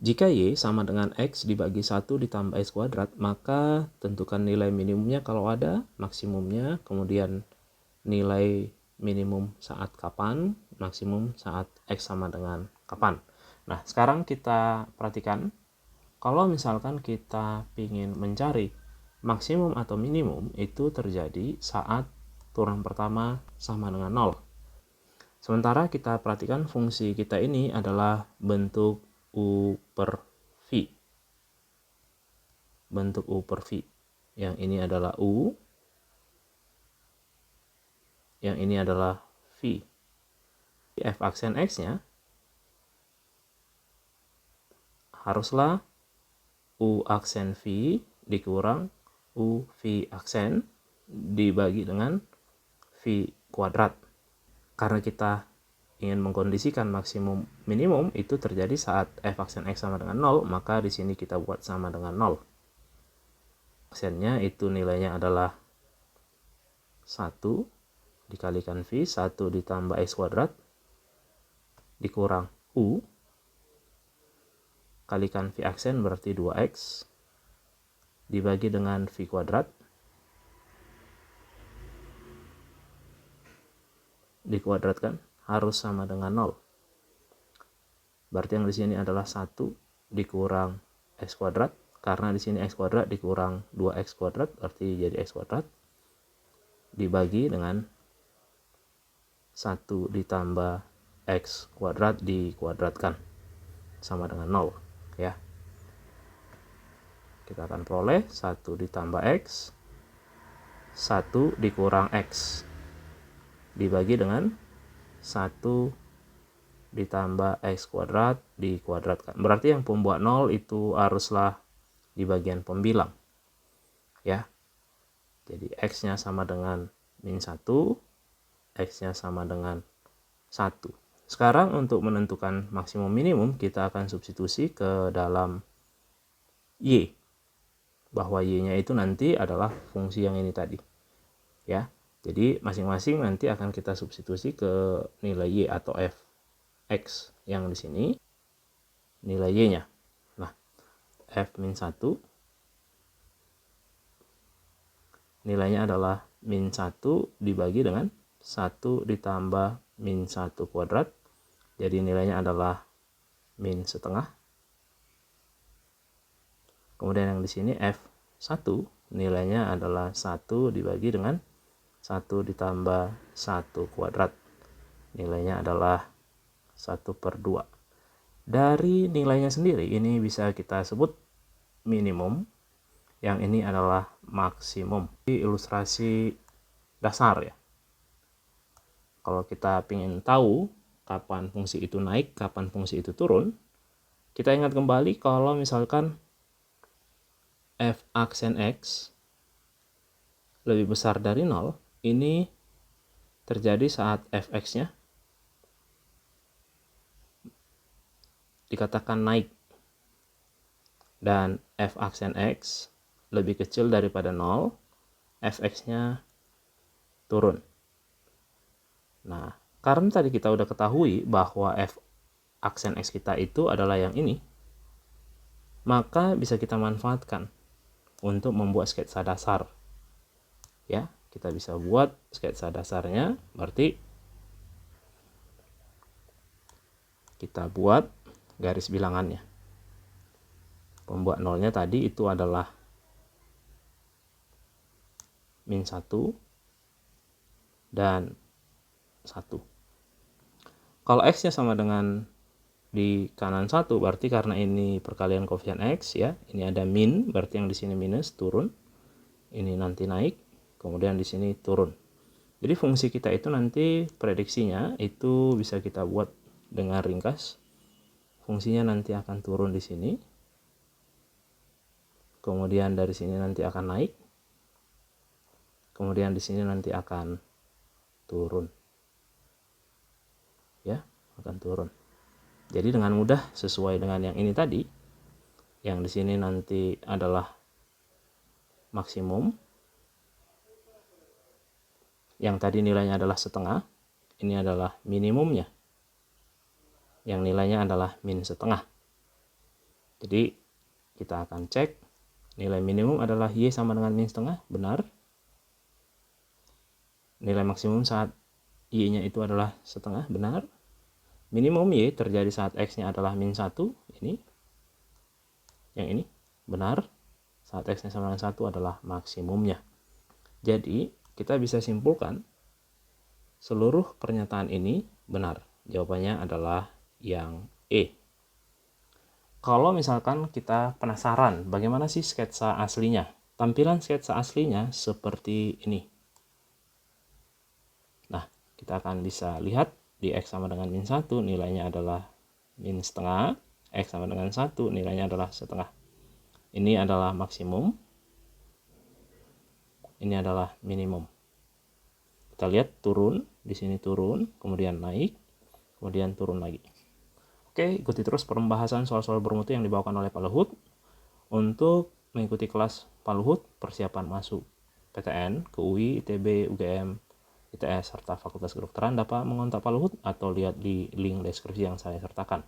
Jika Y sama dengan X dibagi 1 ditambah X kuadrat, maka tentukan nilai minimumnya kalau ada, maksimumnya, kemudian nilai minimum saat kapan, maksimum saat X sama dengan kapan. Nah, sekarang kita perhatikan, kalau misalkan kita ingin mencari maksimum atau minimum, itu terjadi saat turun pertama sama dengan 0. Sementara kita perhatikan fungsi kita ini adalah bentuk U per V. Bentuk U per V. Yang ini adalah U. Yang ini adalah V. F aksen X-nya haruslah U aksen V dikurang U V aksen dibagi dengan V kuadrat. Karena kita ingin mengkondisikan maksimum minimum itu terjadi saat F aksen X sama dengan 0, maka di sini kita buat sama dengan 0. Aksennya itu nilainya adalah 1 dikalikan V, 1 ditambah X kuadrat dikurang U kalikan V aksen berarti 2X dibagi dengan V kuadrat dikuadratkan harus sama dengan 0. Berarti yang di sini adalah 1 dikurang X kuadrat, karena di sini X kuadrat dikurang 2X kuadrat berarti jadi X kuadrat dibagi dengan 1 ditambah X kuadrat dikuadratkan sama dengan 0 ya. Kita akan peroleh 1 ditambah X 1 dikurang X dibagi dengan 1 ditambah X kuadrat dikuadratkan. Berarti yang pembuat 0 itu haruslah di bagian pembilang ya. Jadi X-nya sama dengan min 1, X-nya sama dengan 1. Sekarang untuk menentukan maksimum minimum kita akan substitusi ke dalam Y, bahwa Y-nya itu nanti adalah fungsi yang ini tadi ya. Jadi masing-masing nanti akan kita substitusi ke nilai Y atau F X yang di sini nilai Y-nya. Nah, F min 1 nilainya adalah min 1 dibagi dengan 1 ditambah min 1 kuadrat. Jadi nilainya adalah min setengah. Kemudian yang di sini F1 nilainya adalah 1 dibagi dengan 1 ditambah 1 kuadrat. Nilainya adalah 1/2. Dari nilainya sendiri ini bisa kita sebut minimum, yang ini adalah maksimum. Di ilustrasi dasar ya. Kalau kita ingin tahu kapan fungsi itu naik, kapan fungsi itu turun, kita ingat kembali kalau misalkan F aksen X lebih besar dari 0, ini terjadi saat Fx-nya dikatakan naik dan F aksen X lebih kecil daripada 0, Fx-nya turun. Nah, karena tadi kita udah ketahui bahwa F aksen X kita itu adalah yang ini, maka bisa kita manfaatkan untuk membuat sketsa dasar. Ya, kita bisa buat sketsa dasarnya, berarti kita buat garis bilangannya. Pembuat nolnya tadi itu adalah min 1 dan 1. Kalau X-nya sama dengan di kanan 1, berarti karena ini perkalian koefisien X ya, ini ada min, berarti yang di sini minus, turun. Ini nanti naik, kemudian di sini turun. Jadi fungsi kita itu nanti prediksinya itu bisa kita buat dengan ringkas. Fungsinya nanti akan turun di sini. Kemudian dari sini nanti akan naik. Kemudian di sini nanti akan turun. Ya, akan turun. Jadi dengan mudah sesuai dengan yang ini tadi, yang di sini nanti adalah maksimum, yang tadi nilainya adalah setengah, ini adalah minimumnya, yang nilainya adalah min setengah. Jadi kita akan cek nilai minimum adalah Y sama dengan min setengah, benar. Nilai maksimum saat Y-nya itu adalah setengah, benar. Minimum Y terjadi saat X-nya adalah min 1, ini. Yang ini, benar. Saat X-nya sama dengan 1 adalah maksimumnya. Jadi, kita bisa simpulkan seluruh pernyataan ini benar. Jawabannya adalah yang E. Kalau misalkan kita penasaran bagaimana sih sketsa aslinya, tampilan sketsa aslinya seperti ini. Nah, kita akan bisa lihat di X sama dengan min 1 nilainya adalah min setengah, X sama dengan 1 nilainya adalah setengah. Ini adalah maksimum, ini adalah minimum. Kita lihat turun, di sini turun, kemudian naik, kemudian turun lagi. Oke, ikuti terus pembahasan soal-soal bermutu yang dibawakan oleh Pak Luhut. Untuk mengikuti kelas Pak Luhut, persiapan masuk PTN ke UI, ITB, UGM, ITS, serta Fakultas Kedokteran dapat mengontak Pak Luhut atau lihat di link deskripsi yang saya sertakan.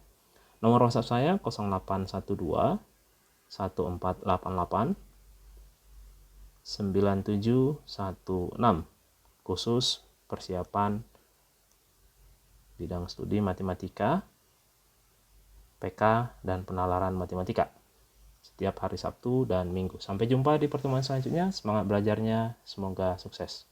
Nomor WhatsApp saya 0812 1488 9716, khusus persiapan bidang studi matematika, PK, dan penalaran matematika setiap hari Sabtu dan Minggu. Sampai jumpa di pertemuan selanjutnya. Semangat belajarnya, semoga sukses.